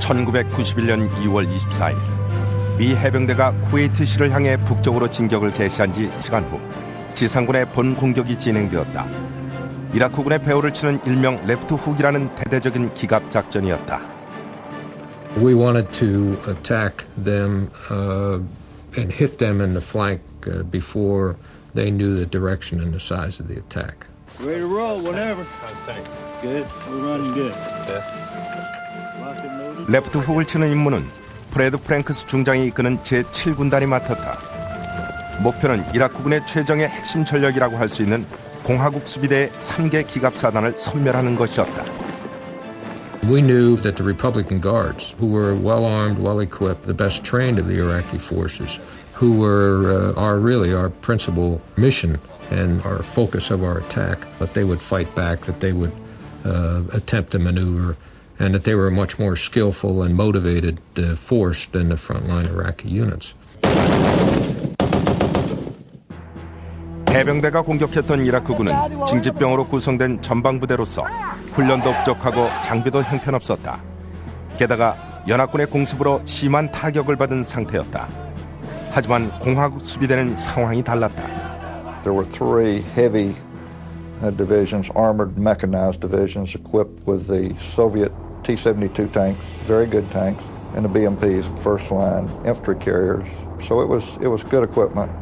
1991년 2월 24일 미 해병대가 쿠웨이트시를 향해 북쪽으로 진격을 개시한 지 시간 후 지상군의 본 공격이 진행되었다. 이라크군의 배후를 치는 일명 레프트 훅이라는 대대적인 기갑 작전이었다. We wanted to attack them and hit them in the flank before they knew the direction and the size of the attack. Ready to roll whenever. Good. We're running good. 레프트 훅을 치는 임무는 프레드 프랭크스 중장이 이끄는 제7군단이 맡았다. 목표는 이라크군의 최정의 핵심 전력이라고 할 수 있는 공화국 수비대의 3개 기갑사단을 섬멸하는 것이었다. We knew that the Republican Guards, who were well-armed, well-equipped, the best trained of the Iraqi forces, who were our principal mission and our focus of our attack, that they would fight back, that they would attempt to maneuver, and that they were a much more skillful and motivated force than the frontline Iraqi units. 해병대가 공격했던 이라크군은 징집병으로 구성된 전방부대로서 훈련도 부족하고 장비도 형편없었다. 게다가 연합군의 공습으로 심한 타격을 받은 상태였다. 하지만 공화국 수비대는 상황이 달랐다. There were three heavy divisions, armored mechanized divisions equipped with the Soviet T-72 tanks, very good tanks, and the BMPs, first line infantry carriers. So it was good equipment.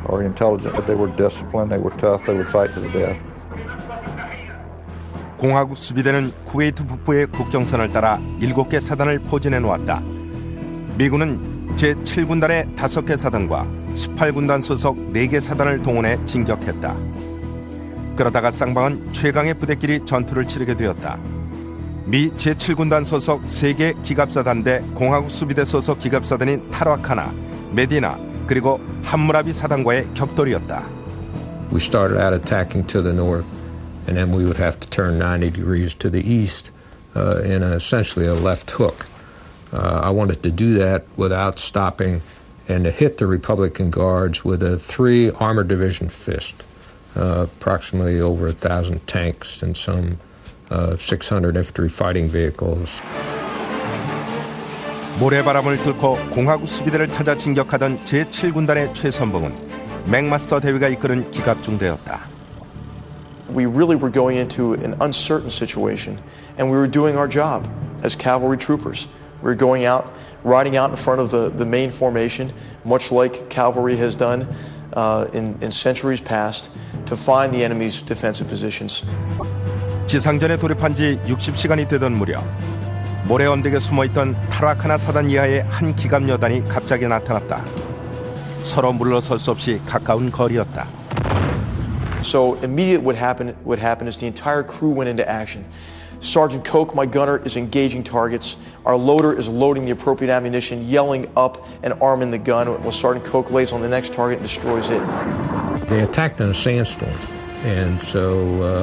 Or intelligent, but they were disciplined, they were tough, they would fight to the death. 공화국 수비대는 쿠웨이트 북부의 국경선을 따라 7개 사단을 포진해 놓았다. 미군은 제7군단의 5개 사단과 18군단 소속 4개 사단을 동원해 진격했다. 그러다가 쌍방은 최강의 부대끼리 전투를 치르게 되었다. 미 제7군단 소속 3개 기갑사단 대 공화국 수비대 소속 기갑사단인 타라카나, 메디나, 그리고 함무라비 사단과의 격돌이었다. We started out attacking to the north, and then we would have to turn 90 degrees to the east in essentially a left hook. I wanted to do that without stopping and to hit the Republican Guards with a 3 armored division fist, approximately over 1,000 tanks and some 600 infantry fighting vehicles. 모래바람을 뚫고 공화국 수비대를 찾아 진격하던 제7군단의 최선봉은 맥마스터 대위가 이끄는 기갑중대였다. We really were going into an uncertain situation, and we were doing our job as cavalry troopers. We were going out, riding out in front of the main formation, much like cavalry has done in centuries past, to find the enemy's defensive positions. 지상전에 돌입한 지 60시간이 되던 무렵 모래 언덕에 숨어있던 타라카나 사단 이하의 한 기갑 여단이 갑자기 나타났다. 서로 물러설 수 없이 가까운 거리였다. So immediate what happened is the entire crew went into action. Sergeant Koch, my gunner, is engaging targets. Our loader is loading the appropriate ammunition, yelling up and arming the gun while Sergeant Koch lays on the next target and destroys it. They attacked in a sandstorm, and so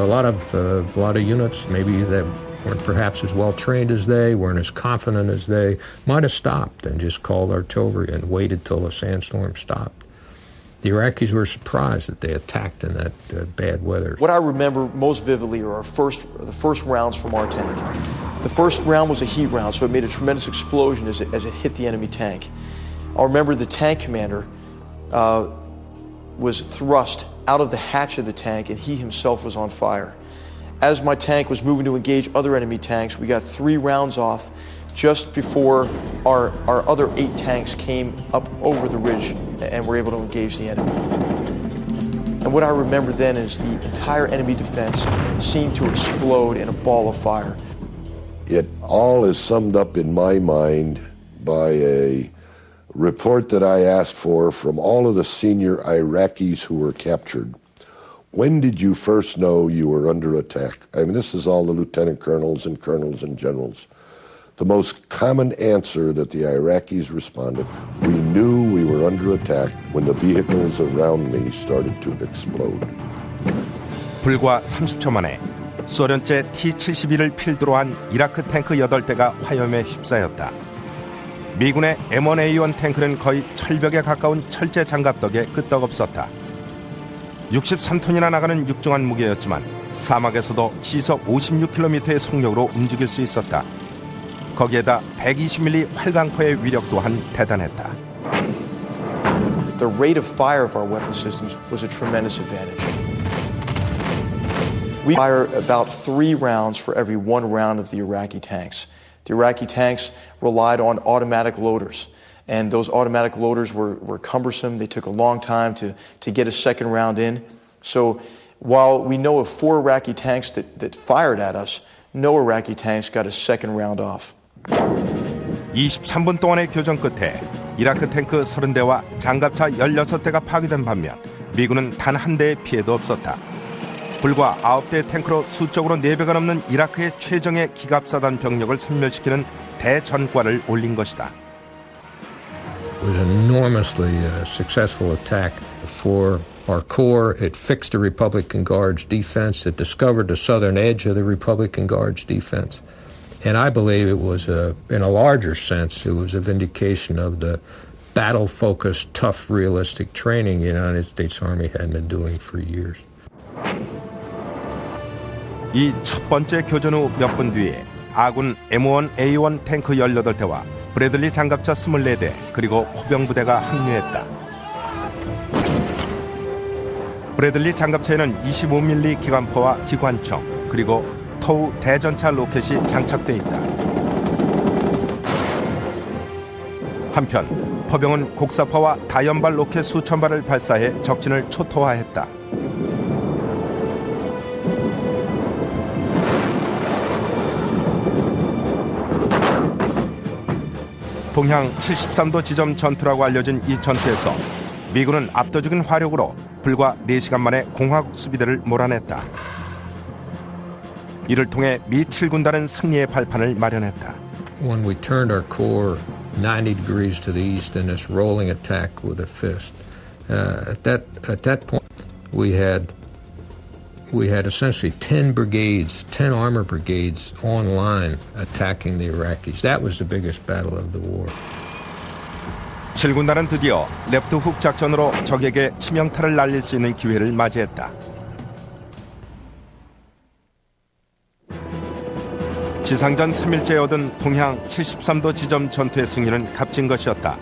a lot of units, maybe that weren't perhaps as well trained as they, weren't as confident as they, might have stopped and just called artillery and waited till the sandstorm stopped. The Iraqis were surprised that they attacked in that bad weather. What I remember most vividly are the first rounds from our tank. The first round was a heat round, so it made a tremendous explosion as it hit the enemy tank. I remember the tank commander was thrust out of the hatch of the tank, and he himself was on fire. As my tank was moving to engage other enemy tanks, we got 3 rounds off just before our other 8 tanks came up over the ridge and were able to engage the enemy. And what I remember then is the entire enemy defense seemed to explode in a ball of fire. It all is summed up in my mind by a report that I asked for from all of the senior Iraqis who were captured. When did you first know you were under attack? I mean, this is all the lieutenant colonels and generals. The most common answer that the Iraqis responded, we knew we were under attack when the vehicles around me started to explode. 불과 30초 만에 소련제 T-72를 필두로 한 이라크 탱크 8대가 화염에 휩싸였다. 미군의 M1A1 탱크는 거의 철벽에 가까운 철제 장갑 덕에 끄떡없었다. 63톤이나 나가는 육중한 무게였지만 사막에서도 시속 56km의 속력으로 움직일 수 있었다. 거기에다 120mm 활강포의 위력 또한 대단했다. The rate of fire of our weapon systems was a tremendous advantage. We fire about 3 rounds for every 1 round of the Iraqi tanks. The Iraqi tanks relied on automatic loaders, and those automatic loaders were cumbersome. They took a long time to get a second round in. So while we know of 4 Iraqi tanks that fired at us, no Iraqi tanks got a second round off. 23분 동안의 교전 끝에 이라크 탱크 30대와 장갑차 16대가 파괴된 반면 미군은 단 한 대의 피해도 없었다. 불과 9대의 탱크로 수적으로 4배가 넘는 이라크의 최정예 기갑사단 병력을 섬멸시키는 대전과를 올린 것이다. It was an enormously successful attack for our corps. It fixed the Republican Guard's defense. It discovered the southern edge of the Republican Guard's defense. And I believe it was, in a larger sense, it was a vindication of the battle-focused, tough, realistic training the United States Army had been doing for years. 이 첫 번째 교전 후 몇 분 뒤에 아군 M1A1 탱크 18대와 브래들리 장갑차 24대 그리고 포병부대가 합류했다. 브래들리 장갑차에는 25mm 기관포와 기관총 그리고 토우 대전차 로켓이 장착돼 있다. 한편 포병은 곡사포와 다연발 로켓 수천 발을 발사해 적진을 초토화했다. 동향 73도 지점 전투라고 알려진 이 전투에서 미군은 압도적인 화력으로 불과 4시간 만에 공화국 수비대를 몰아냈다. 이를 통해 미 7군단은 승리의 발판을 마련했다. When we turned our corps 90 degrees to the east in this rolling attack with a fist, at that point we had essentially 10 brigades, 10 armor brigades on line attacking the Iraqis. That was the biggest battle of the war. 7군단은 드디어 레프트 훅 작전으로 적에게 치명타를 날릴 수 있는 기회를 맞이했다. 지상전 3일째 얻은 동향 73도 지점 전투의 승리는 값진 것이었다.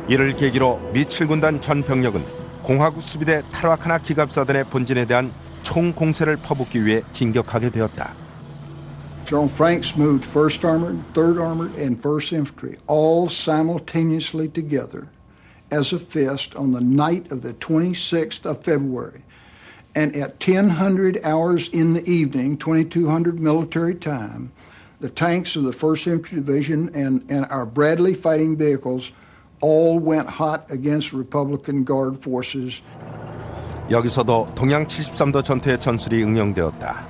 이를 계기로 미 7군단 전 병력은 공화국 수비대 타라카나 기갑사단의 본진에 대한 총공세를 퍼붓기 위해 진격하게 되었다. General Franks moved 1st Armored, 3rd Armored, and 1st Infantry all simultaneously together as a fist on the night of the 26th of February. And at 1000 hours in the evening, 2200 military time, the tanks of the 1st Infantry Division and our Bradley fighting vehicles all went hot against Republican Guard forces. 여기서도 동양 73도 전투의 전술이 응용되었다.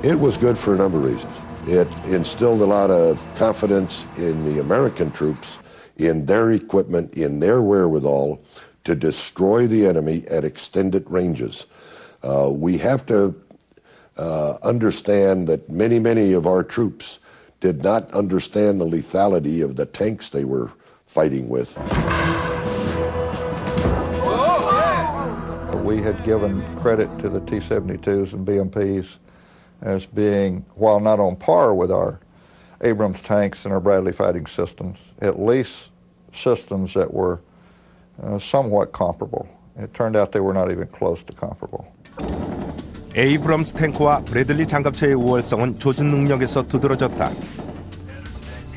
It was good for a number of reasons. It instilled a lot of confidence in the American troops, in their equipment, in their wherewithal to destroy the enemy at extended ranges. We have to understand that many of our troops did not understand the lethality of the tanks they were fighting with. We had given credit to the T-72s and BMPs as being, while not on par with our Abrams tanks and our Bradley fighting systems, at least systems that were somewhat comparable. It turned out they were not even close to comparable. 에이브럼스 탱크와 브래들리 장갑차의 우월성은 조준 능력에서 두드러졌다.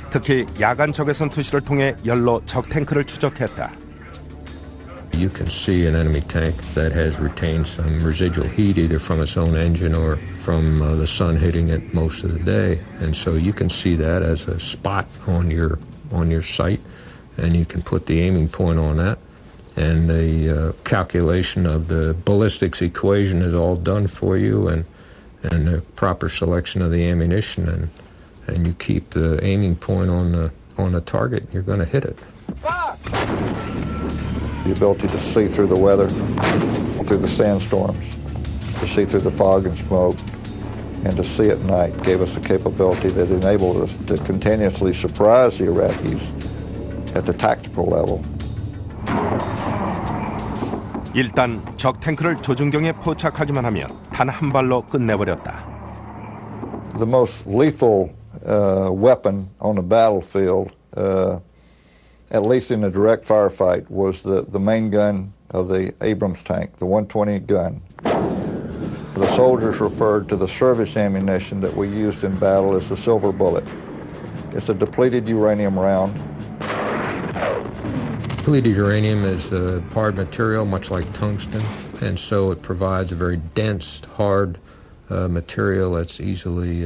특히 야간 적외선 투시를 통해 열로 적 탱크를 추적했다. You can see an enemy tank that has retained some residual heat either from its own engine or from the sun hitting it most of the day. And so you can see that as a spot on your sight, and you can put the aiming point on that. And the calculation of the ballistics equation is all done for you, and the proper selection of the ammunition, and you keep the aiming point on the target, you're going to hit it. The ability to see through the weather, through the sandstorms, to see through the fog and smoke, and to see at night gave us a capability that enabled us to continuously surprise the Iraqis at the tactical level. 일단 적 탱크를 조준경에 포착하기만 하면 단 한 발로 끝내버렸다. The most lethal weapon on the battlefield, at least in a direct firefight, was the main gun of the Abrams tank, the 120 gun. The soldiers referred to the service ammunition that we used in battle as the silver bullet. It's a depleted uranium round. Depleted uranium is a hard material, much like tungsten, and so it provides a very dense, hard material that's easily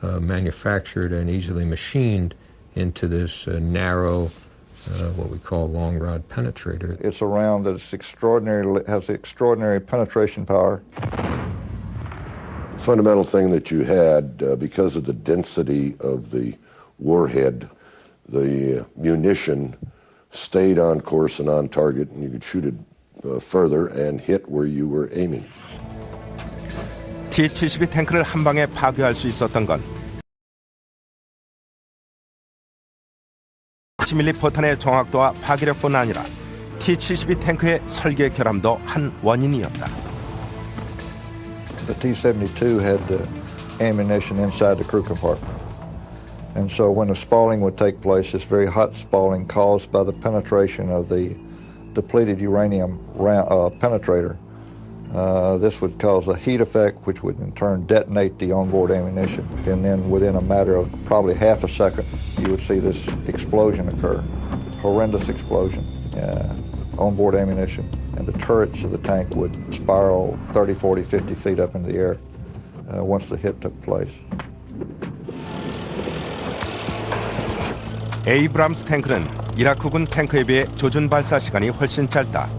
manufactured and easily machined into this narrow, what we call long rod penetrator. It's a round that's has extraordinary penetration power. The fundamental thing that you had, because of the density of the warhead, the munition stayed on course and on target, and you could shoot it further and hit where you were aiming. T-72 탱크를 한 방에 파괴할 수 있었던 건 10mm 포탄의 정확도와 파괴력뿐 아니라 T-72 탱크의 설계 결함도 한 원인이었다. The T-72 had the ammunition inside the crew compartment. And so when the spalling would take place, this very hot spalling caused by the penetration of the depleted uranium penetrator, this would cause a heat effect, which would in turn detonate the onboard ammunition. And then within a matter of probably half a second, you would see this explosion occur, horrendous explosion, onboard ammunition. And the turrets of the tank would spiral 30, 40, 50 feet up into the air once the hit took place. 에이브람스 탱크는 이라크군 탱크에 비해 조준 발사 시간이 훨씬 짧다.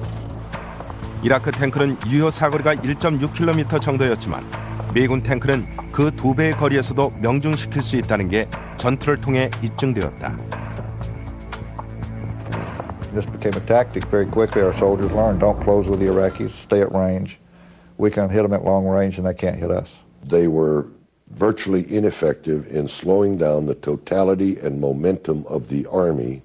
이라크 탱크는 유효 사거리가 1.6km 정도였지만 미군 탱크는 그 2배의 거리에서도 명중시킬 수 있다는 게 전투를 통해 입증되었다. This became a tactic very quickly. Our soldiers learned, don't close with the Iraqis, stay at range. We can hit them at long range and they can't hit us. They were virtually ineffective in slowing down the totality and momentum of the Army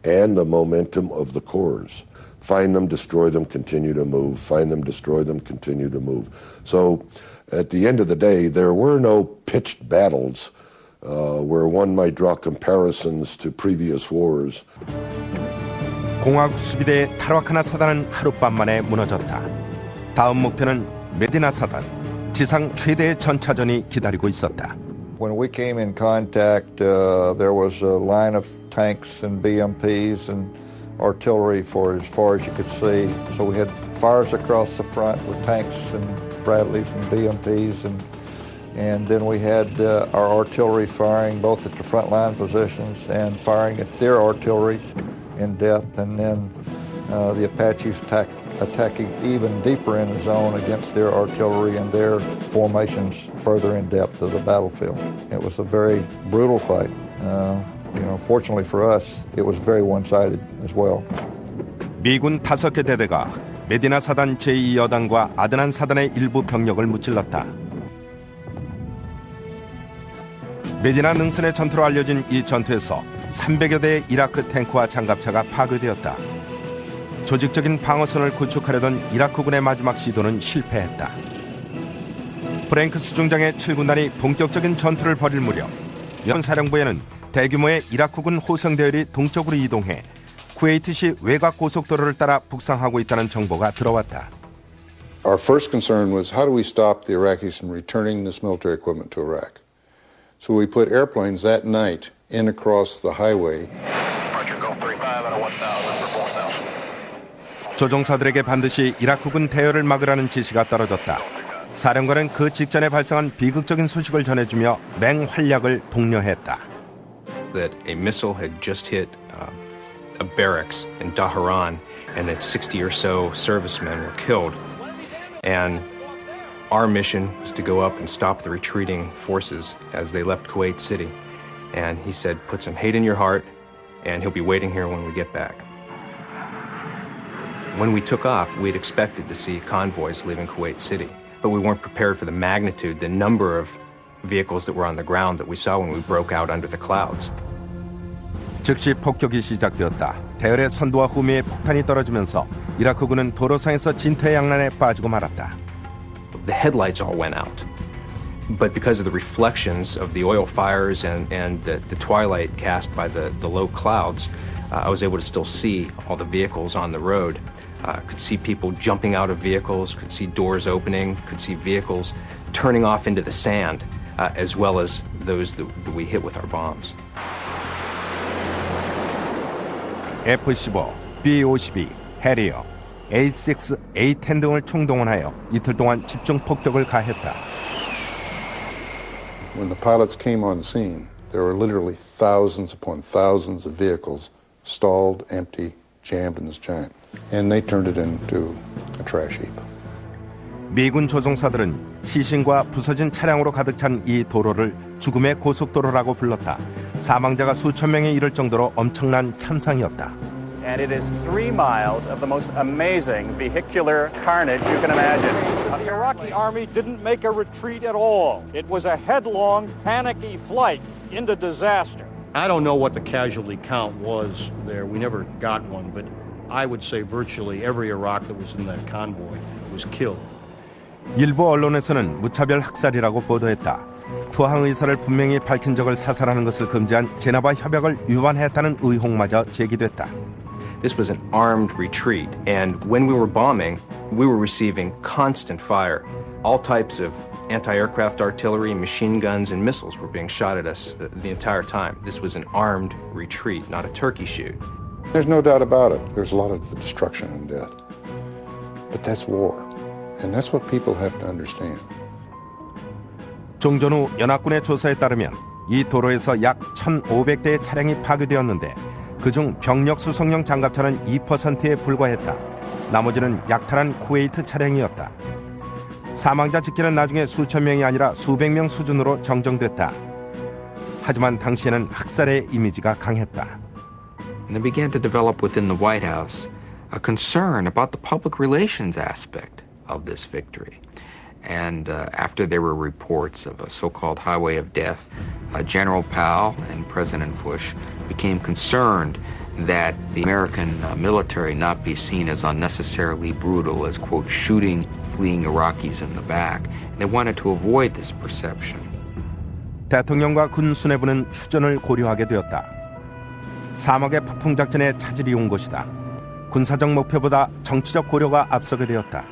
and the momentum of the corps. Find them, destroy them, continue to move. Find them, destroy them, continue to move. So at the end of the day, there were no pitched battles where one might draw comparisons to previous wars. 공화국 수비대의 타라카나 사단은 하룻밤 만에 무너졌다. 다음 목표는 메디나 사단, 지상 최대의 전차전이 기다리고 있었다. When we came in contact, there was a line of tanks and BMPs and artillery for as far as you could see. So we had fires across the front with tanks and Bradleys and BMPs, and then we had our artillery firing both at the front line positions and firing at their artillery in depth, and then the Apaches attacking even deeper in the zone against their artillery and their formations further in depth of the battlefield. It was a very brutal fight. Fortunately for us, it was very one-sided as well. 미군 5개 대대가 메디나 사단 제2여단과 아드난 사단의 일부 병력을 무찔렀다. 메디나 능선의 전투로 알려진 이 전투에서 300여 대의 이라크 탱크와 장갑차가 파괴되었다. 조직적인 방어선을 구축하려던 이라크군의 마지막 시도는 실패했다. 프랭크스 중장의 7군단이 본격적인 전투를 벌일 무렵 연사령부에는 대규모의 이라크군 호성대열이 동쪽으로 이동해 쿠웨이트시 외곽 고속도로를 따라 북상하고 있다는 정보가 들어왔다. Our first concern was how do we stop the Iraqis from returning this military equipment to Iraq? So we put airplanes that night in across the highway. 조종사들에게 반드시 이라크군 대열을 막으라는 지시가 떨어졌다. 사령관은 그 직전에 발생한 비극적인 소식을 전해주며 맹활약을 독려했다. That a missile had just hit a barracks in Dhahran and that 60 or so servicemen were killed. And our mission was to go up and stop the retreating forces as they left Kuwait City. And he said, put some hate in your heart and he'll be waiting here when we get back. When we took off, we'd expected to see convoys leaving Kuwait City, but we weren't prepared for the magnitude, the number of vehicles that were on the ground that we saw when we broke out under the clouds. 즉시 폭격이 시작되었다. 대열의 선두와 후미에 폭탄이 떨어지면서 이라크군은 도로상에서 진퇴양난에 빠지고 말았다. The headlights all went out. But because of the reflections of the oil fires and the twilight cast by the low clouds, I was able to still see all the vehicles on the road. Could see people jumping out of vehicles, could see doors opening, could see vehicles turning off into the sand, as well as those that we hit with our bombs. F-15, B-52, 해리어, A6, A10 등을 총동원하여 이틀 동안 집중 폭격을 가했다. When the pilots came on scene, there were literally thousands upon thousands of vehicles stalled, empty, jammed in this giant. And they turned it into a trash heap. 미군 조종사들은 시신과 부서진 차량으로 가득 찬 이 도로를 죽음의 고속도로라고 불렀다. 사망자가 수천 명에 이를 정도로 엄청난 참상이었다. And it is 3 miles of the most amazing vehicular carnage you can imagine. The Iraqi army didn't make a retreat at all. It was a headlong, panicky flight into disaster. I don't know what the casualty count was there. We never got one, but I would say virtually every Iraq that was in that convoy was killed. 일부 언론에서는 무차별 학살이라고 보도했다. 투항 의사를 분명히 밝힌 적을 사살하는 것을 금지한 제네바 협약을 위반했다는 의혹마저 제기됐다. This was an armed retreat, and when we were bombing, we were receiving constant fire. All types of anti-aircraft artillery, machine guns, and missiles were being shot at us the entire time. This was an armed retreat, not a turkey shoot. There's no doubt about it. There's a lot of destruction and death. But that's war. And that's what people have to understand. 종전 후 연합군의 조사에 따르면 이 도로에서 약 1,500대의 차량이 파괴되었는데 그중 병력 수송용 장갑차는 2%에 불과했다. 나머지는 약탈한 쿠웨이트 차량이었다. 사망자 집계는 나중에 수천 명이 아니라 수백 명 수준으로 정정됐다. 하지만 당시에는 학살의 이미지가 강했다. And there began to develop within the White House a concern about the public relations aspect of this victory. And after there were reports of a so-called highway of death, General Powell and President Bush became concerned that the American military not be seen as unnecessarily brutal, as, quote, shooting fleeing Iraqis in the back. And they wanted to avoid this perception. 대통령과 군 수뇌부는 휴전을 고려하게 되었다. 사막의 폭풍작전에 차질이 온 것이다. 군사적 목표보다 정치적 고려가 앞서게 되었다.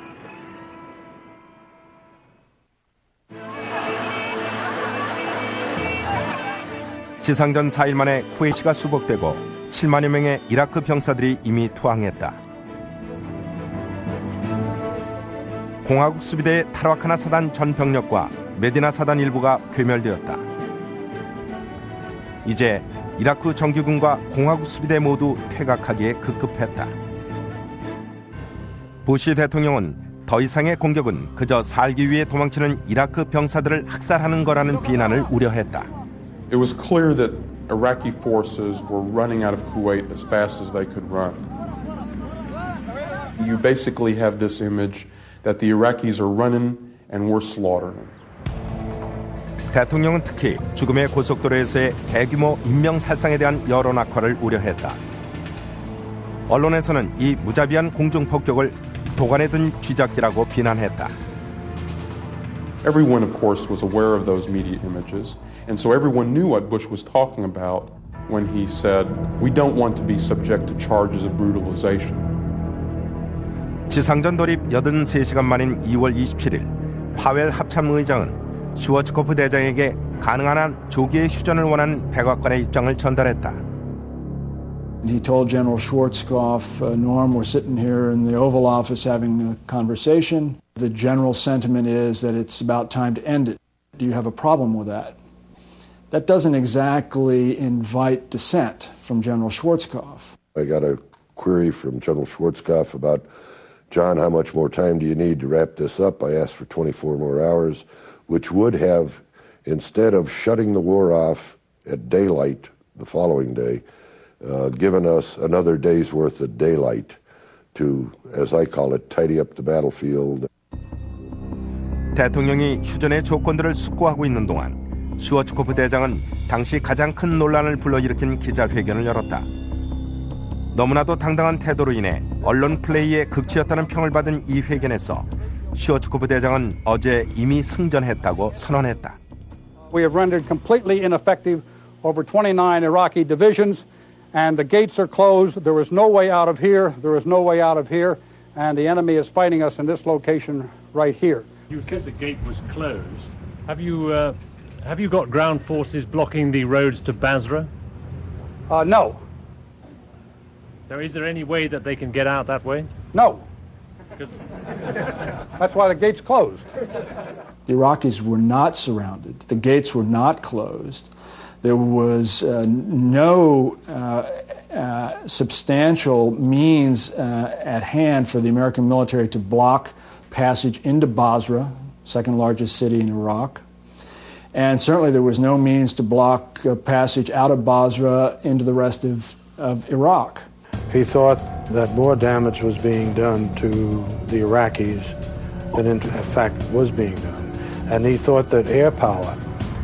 지상전 4일 만에 쿠웨이트가 수복되고 7만여 명의 이라크 병사들이 이미 투항했다. 공화국 수비대의 타르와카나 사단 전 병력과 메디나 사단 일부가 괴멸되었다. 이제 이라크 정규군과 공화국 수비대 모두 퇴각하기에 급급했다. 부시 대통령은 더 이상의 공격은 그저 살기 위해 도망치는 이라크 병사들을 학살하는 거라는 비난을 우려했다. It was clear that Iraqi forces were running out of Kuwait as fast as they could run. You basically have this image that the Iraqis are running and we're slaughtering them. 대통령은 특히 죽음의 고속도로에서의 대규모 인명살상에 대한 여론 악화를 우려했다. 언론에서는 이 무자비한 공중폭격을 도관에 든 쥐잡기라고 비난했다. Everyone, of course, was aware of those media images, and so everyone knew what Bush was talking about when he said, "We don't want to be subject to charges of brutalization." 지상전 돌입 83시간 만인 2월 27일 파웰 합참의장은 슈워츠코프 대장에게 가능한 한 조기의 휴전을 원하는 백악관의 입장을 전달했다. He told General Schwarzkopf, Norm, we're sitting here in the Oval Office having a conversation. The general sentiment is that it's about time to end it. Do you have a problem with that? That doesn't exactly invite dissent from General Schwarzkopf. I got a query from General Schwarzkopf about, John, how much more time do you need to wrap this up? I asked for 24 more hours, which would have, instead of shutting the war off at daylight the following day, given us another day's worth of daylight to, as I call it, tidy up the battlefield. 대통령이 휴전의 조건들을 숙고하고 있는 동안 슈워츠코프 대장은 당시 가장 큰 논란을 불러일으킨 기자회견을 열었다. 너무나도 당당한 태도로 인해 언론 플레이의 극치였다는 평을 받은 이 회견에서 시오츠코 부대장은 어제 이미 승전했다고 선언했다. We have rendered completely ineffective over 29 Iraqi divisions, and the gates are closed. There is no way out of here. There is no way out of here, and the enemy is fighting us in this location right here. You said the gate was closed. Have you got ground forces blocking the roads to Basra? No. So is there any way that they can get out that way? No. That's why the gate's closed. The Iraqis were not surrounded. The gates were not closed. There was no substantial means at hand for the American military to block passage into Basra, second largest city in Iraq. And certainly there was no means to block passage out of Basra into the rest of Iraq. He thought that more damage was being done to the Iraqis than in fact was being done. And he thought that air power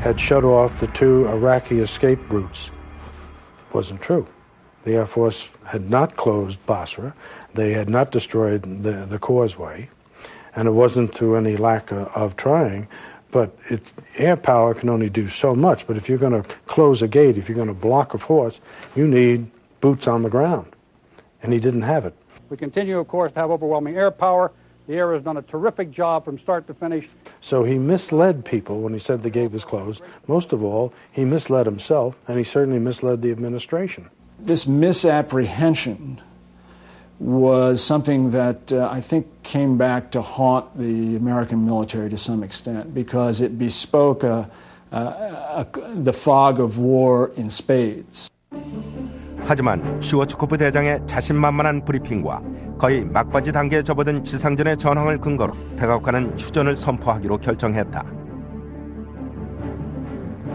had shut off the two Iraqi escape routes. It wasn't true. The Air Force had not closed Basra. They had not destroyed the causeway. And it wasn't through any lack of trying. But air power can only do so much. But if you're going to close a gate, if you're going to block a force, you need boots on the ground. And he didn't have it. We continue, of course, to have overwhelming air power. The air has done a terrific job from start to finish. So he misled people when he said the gate was closed. Most of all, he misled himself, and he certainly misled the administration. This misapprehension was something that I think came back to haunt the American military to some extent because it bespoke the fog of war in spades. 하지만 시오츠코프 대장의 자신만만한 브리핑과 거의 막바지 단계에 접어든 지상전의 전황을 근거로 백악관은 휴전을 선포하기로 결정했다.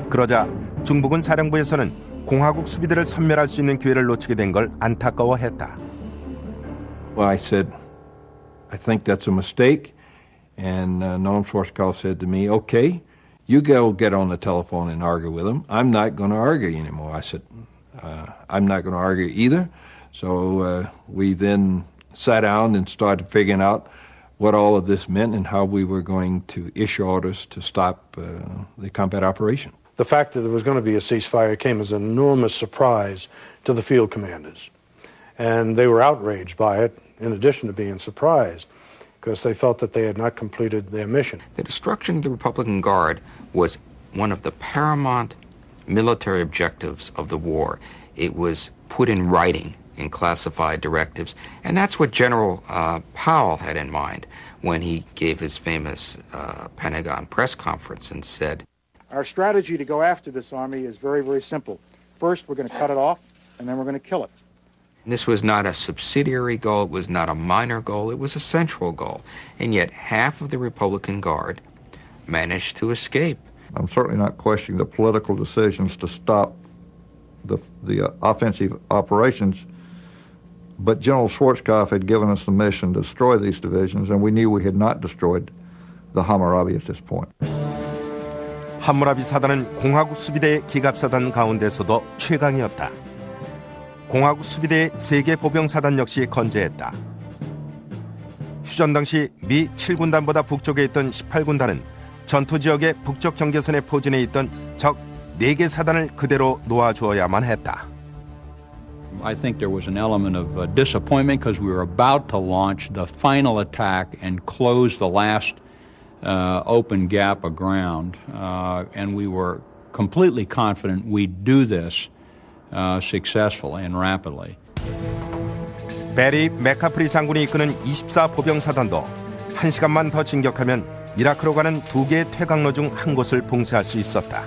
그러자 중부군 사령부에서는 공화국 수비대를 섬멸할 수 있는 기회를 놓치게 된 걸 안타까워했다. Well, I said, I think that's a mistake. And Noam Schwarzkopf said to me, okay, you go get on the telephone and argue with him. I'm not going to argue anymore. I said, I'm not going to argue either. So we then sat down and started figuring out what all of this meant and how we were going to issue orders to stop the combat operation. The fact that there was going to be a ceasefire came as an enormous surprise to the field commanders. And they were outraged by it, in addition to being surprised, because they felt that they had not completed their mission. The destruction of the Republican Guard was one of the paramount military objectives of the war. It was put in writing in classified directives, and that's what General Powell had in mind when he gave his famous Pentagon press conference and said, Our strategy to go after this army is very, very simple. First, we're going to cut it off, and then we're going to kill it. This was not a subsidiary goal, it was not a minor goal, it was a central goal. And yet half of the Republican Guard managed to escape. I'm certainly not questioning the political decisions to stop the offensive operations, but General Schwarzkopf had given us the mission to destroy these divisions, and we knew we had not destroyed the Hammurabi at this point. 함무라비 사단은 공화국 수비대의 기갑사단 가운데서도 최강이었다. 공화국 수비대의 세계 보병 사단 역시 건재했다. 휴전 당시 미 7군단보다 북쪽에 있던 18군단은 전투 지역의 북쪽 경계선에 포진해 있던 적 4개 사단을 그대로 놓아주어야만 했다. I think there was an element of disappointment because we were about to launch the final attack and close the last open gap of ground, and we were completely confident we'd do this successfully and rapidly. 베리 맥카프리 장군이 이끄는 24 보병 사단도 1시간만 더 진격하면 이라크로 가는 2개의 퇴강로 중 한 곳을 봉쇄할 수 있었다.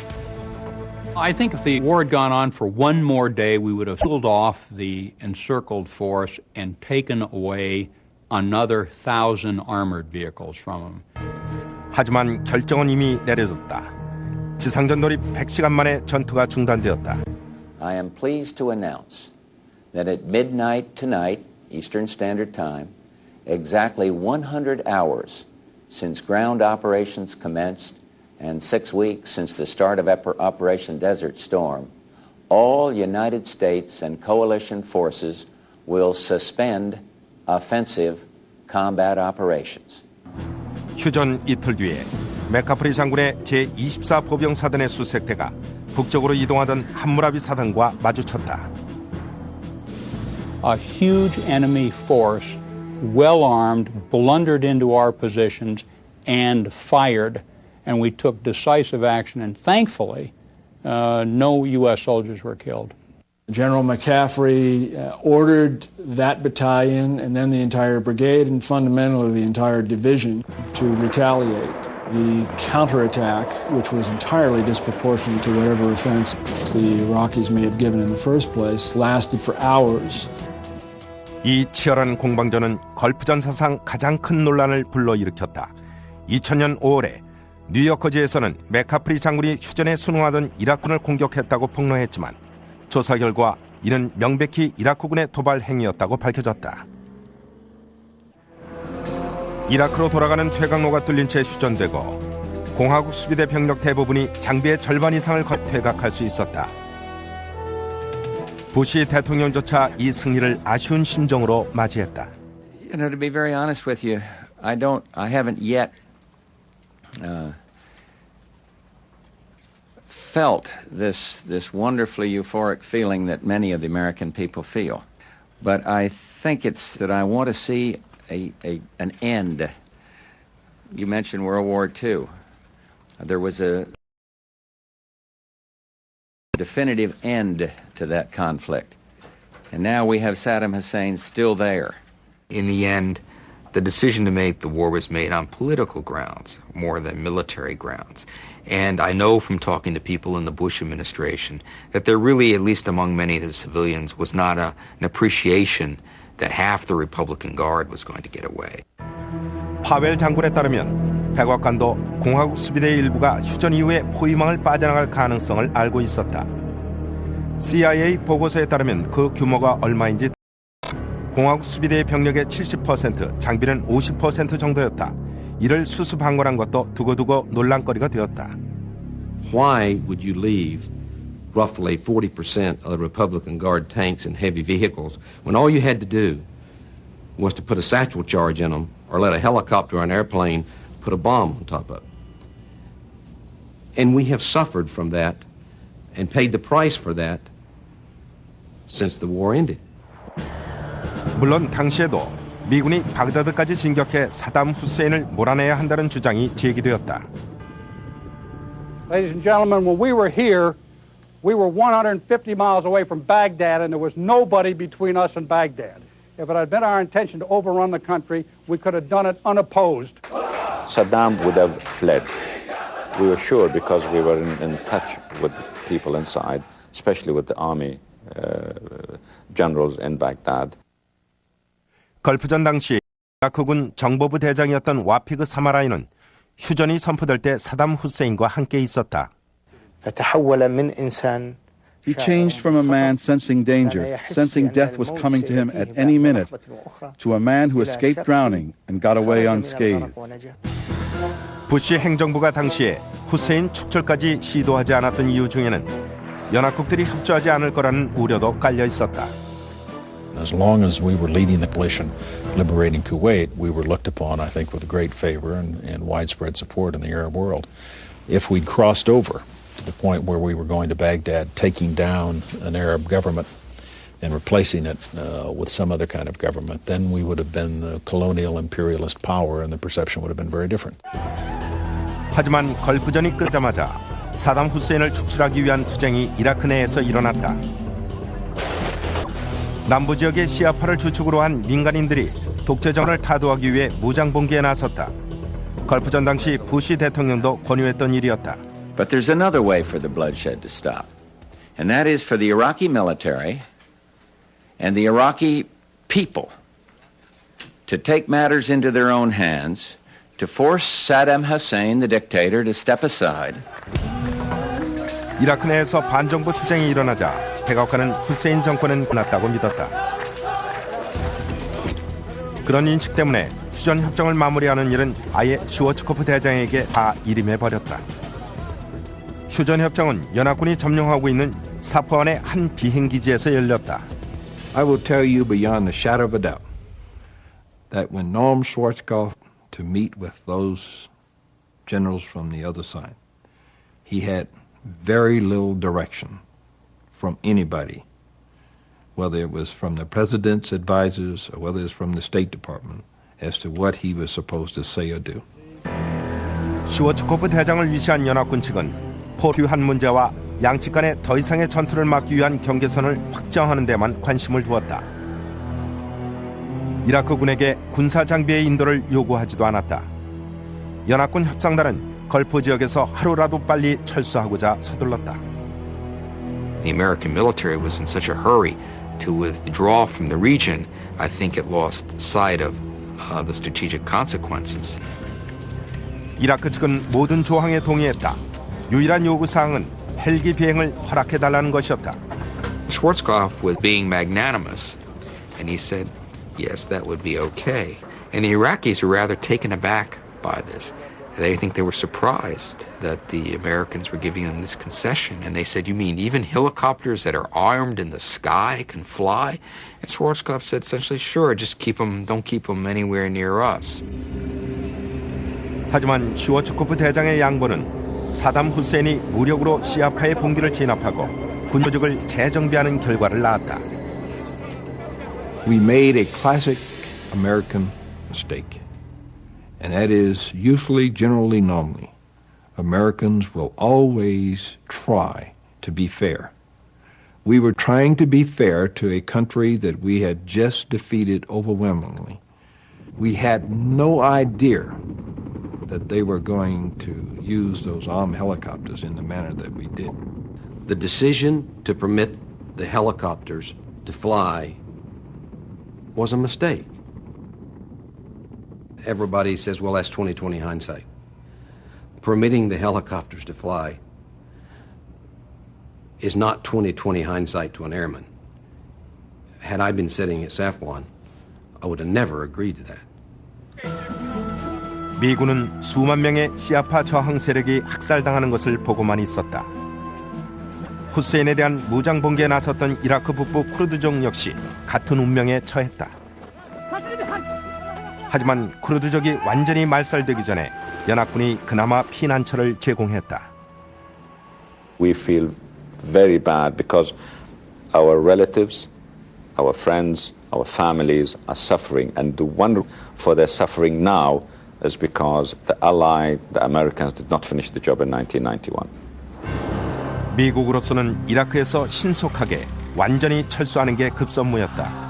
I think if the war had gone on for one more day, we would have pulled off the encircled force and taken away another 1,000 armored vehicles from them. 하지만 결정은 이미 내려졌다. 지상전 돌입 100시간 만에 전투가 중단되었다. I am pleased to announce that at midnight tonight, Eastern Standard Time, exactly 100 hours since ground operations commenced and 6 weeks since the start of Operation Desert Storm, all United States and coalition forces will suspend offensive combat operations. 휴전 이틀 뒤에 맥카프리 장군의 제24 보병사단의 수색대가 북쪽으로 이동하던 함무라비 사단과 마주쳤다. A huge enemy force, well armed, blundered into our positions and fired, and we took decisive action, and thankfully, no U.S. soldiers were killed. General McCaffrey ordered that battalion and then the entire brigade and fundamentally the entire division to retaliate. The counterattack, which was entirely disproportionate to whatever offense the Iraqis may have given in the first place, lasted for hours. 이 치열한 공방전은 걸프전 사상 가장 큰 논란을 불러일으켰다. 2000년 5월에 뉴여커지에서는 맥카프리 장군이 휴전에 순응하던 이라크군을 공격했다고 폭로했지만 조사 결과 이는 명백히 이라크군의 도발 행위였다고 밝혀졌다. 이라크로 돌아가는 퇴각로가 뚫린 채 휴전되고 공화국 수비대 병력 대부분이 장비의 절반 이상을 퇴각할 수 있었다. 부시 대통령조차 이 승리를 아쉬운 심정으로 맞이했다. You know, to be very honest with you, I haven't yet felt this wonderfully euphoric feeling that many of the American people feel. But I think it's that I want to see an end. You mentioned World War II. There was a definitive end to that conflict. And now we have Saddam Hussein still there. In the end, the decision to make the war was made on political grounds more than military grounds. And I know from talking to people in the Bush administration that there really, at least among many of the civilians, was not an appreciation that half the Republican Guard was going to get away. 파웰 장군에 따르면 백악관도 공화국 수비대의 일부가 휴전 이후에 포위망을 빠져나갈 가능성을 알고 있었다. CIA 보고서에 따르면 그 규모가 얼마인지 공화국 수비대의 병력의 70%, 장비는 50% 정도였다. 이를 수습방관한 것도 두고두고 논란거리가 되었다. Why would you leave roughly 40% of the Republican Guard tanks and heavy vehicles when all you had to do was to put a satchel charge in them or let a helicopter or an airplane put a bomb on top of it? And we have suffered from that and paid the price for that since the war ended. 물론 당시에도 미군이 바그다드까지 진격해 사담 후세인을 몰아내야 한다는 주장이 제기되었다. Ladies and gentlemen, when we were here, we were 150 miles away from Baghdad, and there was nobody between us and Baghdad. If it had been our intention to overrun the country, we could have done it unopposed. Saddam would have fled. We were sure because we were in touch with the people inside, especially with the army generals in Baghdad. 걸프전 당시 이라크군 정보부 대장이었던 와피그 사마라이는 휴전이 선포될 때 사담 후세인과 함께 있었다. He changed from a man sensing danger, sensing death was coming to him at any minute, to a man who escaped drowning and got away unscathed. 부시 행정부가 당시에 후세인 축출까지 시도하지 않았던 이유 중에는 연합국들이 협조하지 않을 거라는 우려도 깔려 있었다. As long as we were leading the coalition liberating Kuwait, we were looked upon, I think, with great favor and widespread support in the Arab world. If we'd crossed over to the point where we were going to Baghdad, taking down an Arab government and replacing it with some other kind of government, then we would have been the colonial imperialist power and the perception would have been very different. 하지만 걸프전이 끝자마자 사담 후세인을 축출하기 위한 투쟁이 이라크 내에서 일어났다. 남부 지역의 시아파를 주축으로 한 민간인들이 독재정권을 타도하기 위해 무장봉기에 나섰다. 걸프전 당시 부시 대통령도 권유했던 일이었다. But there's another way for the bloodshed to stop, and that is for the Iraqi military and the Iraqi people to take matters into their own hands, to force Saddam Hussein, the dictator, to step aside. 이라크 내에서 반정부 투쟁이 일어나자 백악관은 후세인 정권은 끝났다고 믿었다. 그런 인식 때문에 휴전 협정을 마무리하는 일은 아예 슈워츠코프 대장에게 다 일임해버렸다. 휴전 협정은 연합군이 점령하고 있는 사포안의 한 비행기지에서 열렸다. I will tell you beyond the shadow of a doubt that when Norm Schwarzkopf to meet with those generals from the other side. He had very little direction from anybody, whether it was from the president's advisors or whether it's from the State Department, as to what he was supposed to say or do. 슈워츠코프 대장을 위시한 연합군 측은 포규한 문제와 양측 간의 더 이상의 전투를 막기 위한 경계선을 확정하는 데만 관심을 두었다. 이라크 군에게 군사 장비의 인도를 요구하지도 않았다. 연합군 협상단은 걸프 지역에서 하루라도 빨리 철수하고자 서둘렀다. The American military was in such a hurry to withdraw from the region, I think it lost sight of the strategic consequences. 이라크 측은 모든 조항에 동의했다. 유일한 요구사항은 헬기 비행을 허락해달라는 것이었다. Schwarzkopf was being magnanimous, and he said, yes, that would be okay. And the Iraqis were rather taken aback by this. They think they were surprised that the Americans were giving them this concession. And they said, you mean even helicopters that are armed in the sky can fly? And Schwarzkopf said essentially, sure, just don't keep them anywhere near us. 하지만 슈워츠코프 대장의 양보는 사담 후세인이 무력으로 시아파의 봉기를 진압하고 군 조직을 재정비하는 결과를 낳았다. We made a classic American mistake. And that is usually, generally, normally, Americans will always try to be fair. We were trying to be fair to a country that we had just defeated overwhelmingly. We had no idea that they were going to use those armed helicopters in the manner that we did. The decision to permit the helicopters to fly was a mistake. Everybody says, well, that's 20/20 hindsight. Permitting the helicopters to fly is not 20/20 hindsight to an airman. Had I been sitting at Safwan, I would have never agreed to that. 미군은 수만 명의 시아파 저항 세력이 학살당하는 것을 보고만 있었다. 후세인에 대한 무장 봉기에 나섰던 이라크 북부 쿠르드족 역시 같은 운명에 처했다. 하지만 쿠르드족이 완전히 말살되기 전에 연합군이 그나마 피난처를 제공했다. We feel very bad because our relatives, our friends, our families are suffering, and the wonder for their suffering now is because the Americans did not finish the job in 1991. 미국으로서는 이라크에서 신속하게 완전히 철수하는 게 급선무였다.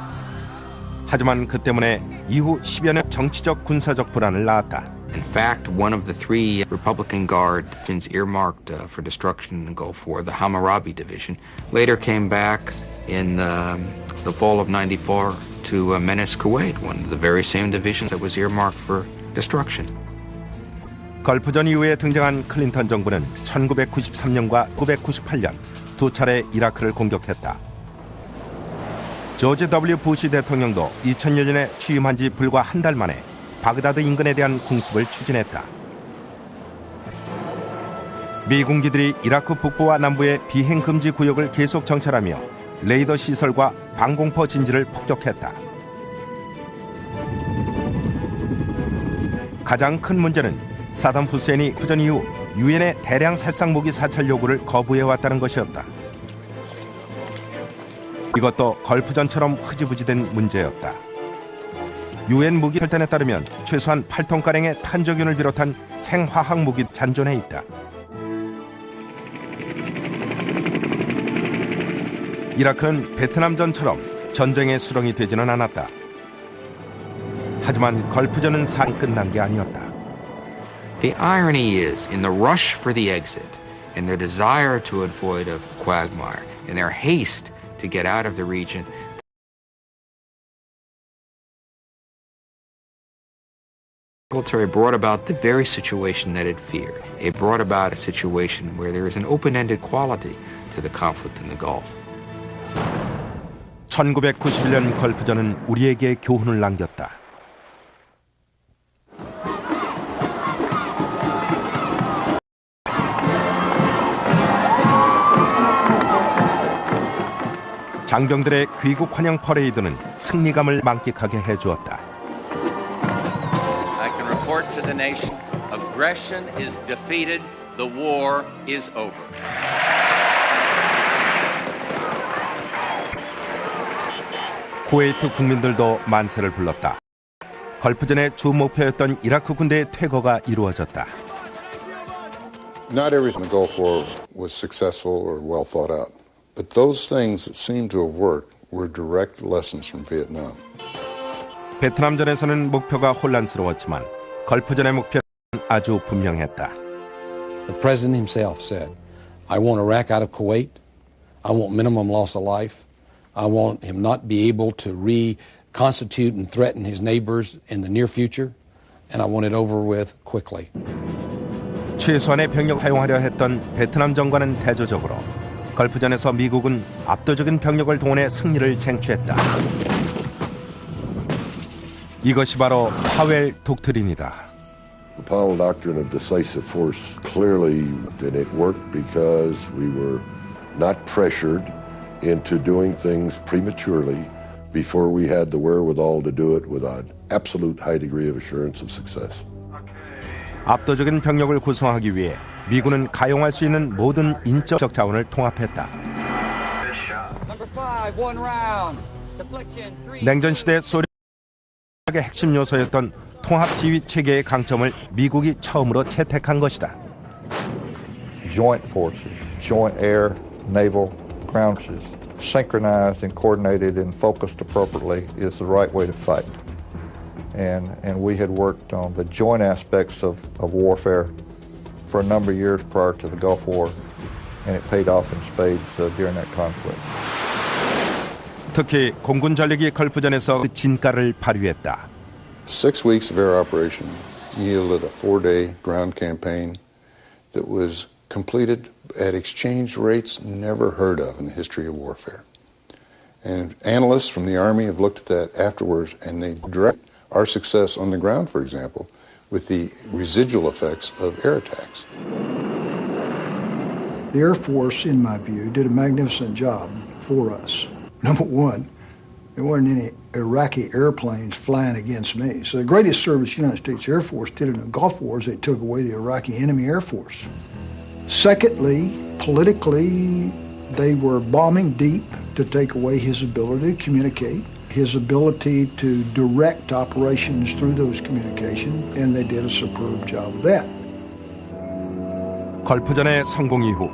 하지만 그 때문에 이후 10여 년 정치적 군사적 불안을 낳았다. In fact, one of the three Republican Guard divisions earmarked for destruction in the Gulf War, the Hammurabi Division, later came back in the fall of '94 to menace Kuwait, one of the very same divisions that was earmarked for destruction. 걸프전 이후에 등장한 클린턴 정부는 1993년과 1998년 두 차례 이라크를 공격했다. 조지 W. 부시 대통령도 2000년에 취임한 지 불과 한 달 만에 바그다드 인근에 대한 공습을 추진했다. 미군기들이 이라크 북부와 남부의 비행 금지 구역을 계속 정찰하며 레이더 시설과 방공포 진지를 폭격했다. 가장 큰 문제는 사담 후세인이 휴전 이후 유엔의 대량 살상 무기 사찰 요구를 거부해왔다는 것이었다. 이것도 걸프전처럼 흐지부지된 문제였다. 유엔 무기 혈단에 따르면 최소한 8톤가량의 탄저균을 비롯한 생화학 무기 잔존해 있다. 이라크는 베트남전처럼 전쟁의 수렁이 되지는 않았다. 하지만 걸프전은 상 끝난 게 아니었다. The irony is, in the rush for the exit, in their desire to avoid a quagmire, in their haste to get out of the region, the military brought about the very situation that it feared. It brought about a situation where there is an open-ended quality to the conflict in the Gulf. 1991년 걸프전은 우리에게 교훈을 남겼다. 장병들의 귀국 환영 퍼레이드는 승리감을 만끽하게 해주었다. I can report the nation. Aggression is defeated. The war is over. 쿠웨이트 국민들도 만세를 불렀다. 걸프전의 주 목표였던 이라크 군대의 퇴거가 이루어졌다. Not everything in the Gulf War was successful or well thought out, but those things that seemed to have worked were direct lessons from Vietnam. 베트남전에서는 목표가 혼란스러웠지만 걸프전의 목표는 아주 분명했다. The president himself said, I want Iraq out of Kuwait. I want minimum loss of life. I want him not be able to reconstitute and threaten his neighbors in the near future. And I want it over with quickly. 최소한의 병력 사용하려 했던 베트남전과는 대조적으로 걸프전에서 미국은 압도적인 병력을 동원해 승리를 쟁취했다. 이것이 바로 파웰 독트린이다. The Powell Doctrine of decisive force clearly didn't work because we were not pressured into doing things prematurely before we had the wherewithal to do it with an absolute high degree of assurance of success. 압도적인 병력을 구성하기 위해 미군은 가용할 수 있는 모든 인적 자원을 통합했다. 냉전 시대 소련의 핵심 요소였던 통합 지휘 체계의 강점을 미국이 처음으로 채택한 것이다. Joint forces, joint air, naval, ground forces, synchronized and coordinated and focused appropriately is the right way to fight. And we had worked on the joint aspects of warfare for a number of years prior to the Gulf War, and it paid off in spades during that conflict. 특히 공군 전력이 걸프전에서 진가를 발휘했다. 6 weeks of air operation yielded a 4-day ground campaign that was completed at exchange rates never heard of in the history of warfare. And analysts from the Army have looked at that afterwards, and they direct our success on the ground, for example, with the residual effects of air attacks. The Air Force, in my view, did a magnificent job for us. Number one, there weren't any Iraqi airplanes flying against me. So the greatest service the United States Air Force did in the Gulf War is they took away the Iraqi enemy Air Force. Secondly, politically, they were bombing deep to take away his ability to communicate, his ability to direct operations through those communications, and they did a superb job of that. 걸프전의 성공 이후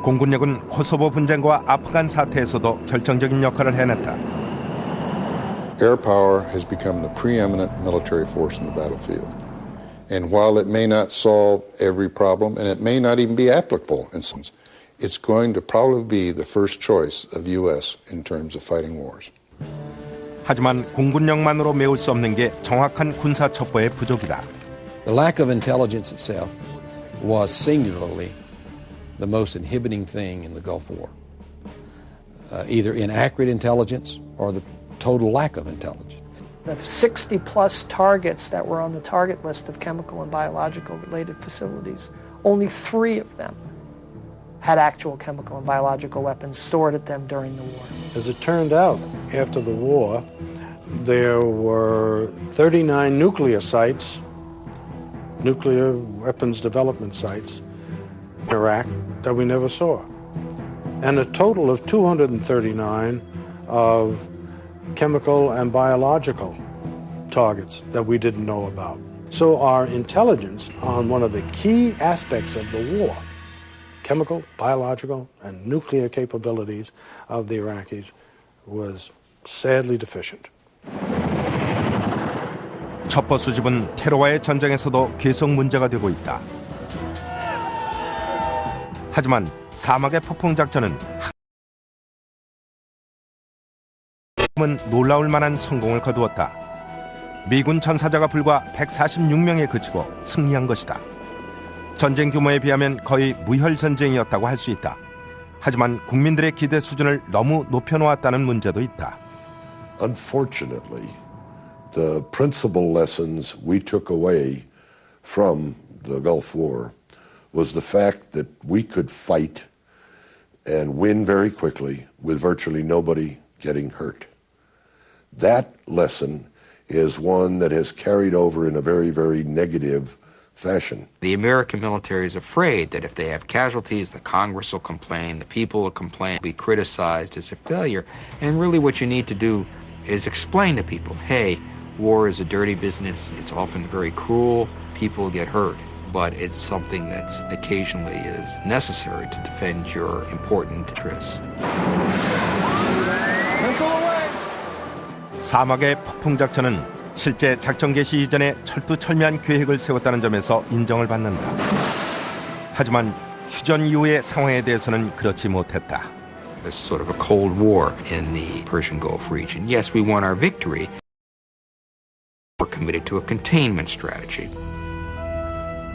공군력은 코소보 분쟁과 아프간 사태에서도 결정적인 역할을 해냈다. Air power has become the preeminent military force in the battlefield. And while it may not solve every problem, and it may not even be applicable in some sense, it's going to probably be the first choice of U.S. in terms of fighting wars. 하지만 공군력만으로 메울 수 없는 게 정확한 군사 첩보의 부족이다. The lack of intelligence itself was singularly the most inhibiting thing in the Gulf War. Either inaccurate intelligence or the total lack of intelligence. The 60-plus targets that were on the target list of chemical and biological related facilities, only 3 of them had actual chemical and biological weapons stored at them during the war. As it turned out, after the war, there were 39 nuclear sites, nuclear weapons development sites in Iraq that we never saw, and a total of 239 of chemical and biological targets that we didn't know about. So our intelligence on one of the key aspects of the war, chemical, biological, and nuclear capabilities of the Iraqis, was sadly deficient. 첩보 수집은 테러와의 전쟁에서도 계속 문제가 되고 있다. 하지만 사막의 폭풍 작전은 놀라울 만한 성공을 거두었다. 미군 전사자가 불과 146명에 그치고 승리한 것이다. 전쟁 규모에 비하면 거의 무혈 전쟁이었다고 할 수 있다. 하지만 국민들의 기대 수준을 너무 높여놓았다는 문제도 있다. Unfortunately, the principal lessons we took away from the Gulf War was the fact that we could fight and win very quickly with virtually nobody getting hurt. That lesson is one that has carried over in a very, very negative fashion. The American military is afraid that if they have casualties, the Congress will complain, the people will complain, be criticized as a failure. And really what you need to do is explain to people, hey, war is a dirty business, it's often very cruel, people get hurt, but it's something that's occasionally is necessary to defend your important interests. 사막의 폭풍 작전은 실제 작전 개시 이전에 철두철미한 계획을 세웠다는 점에서 인정을 받는다. 하지만 휴전 이후의 상황에 대해서는 그렇지 못했다. It's sort of a Cold War in the Persian Gulf region. Yes, we won our victory. We're committed to a containment strategy.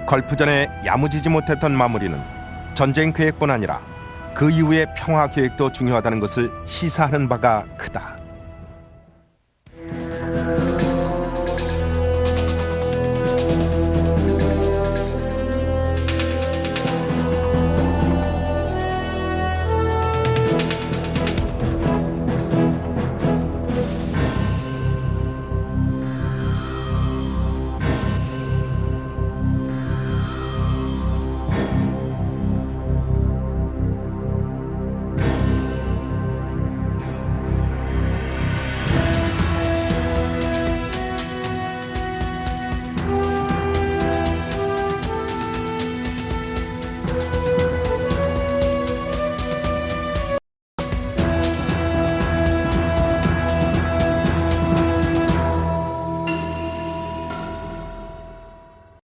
걸프전에 야무지지 못했던 마무리는 전쟁 계획뿐 아니라 그 이후의 평화 계획도 중요하다는 것을 시사하는 바가 크다.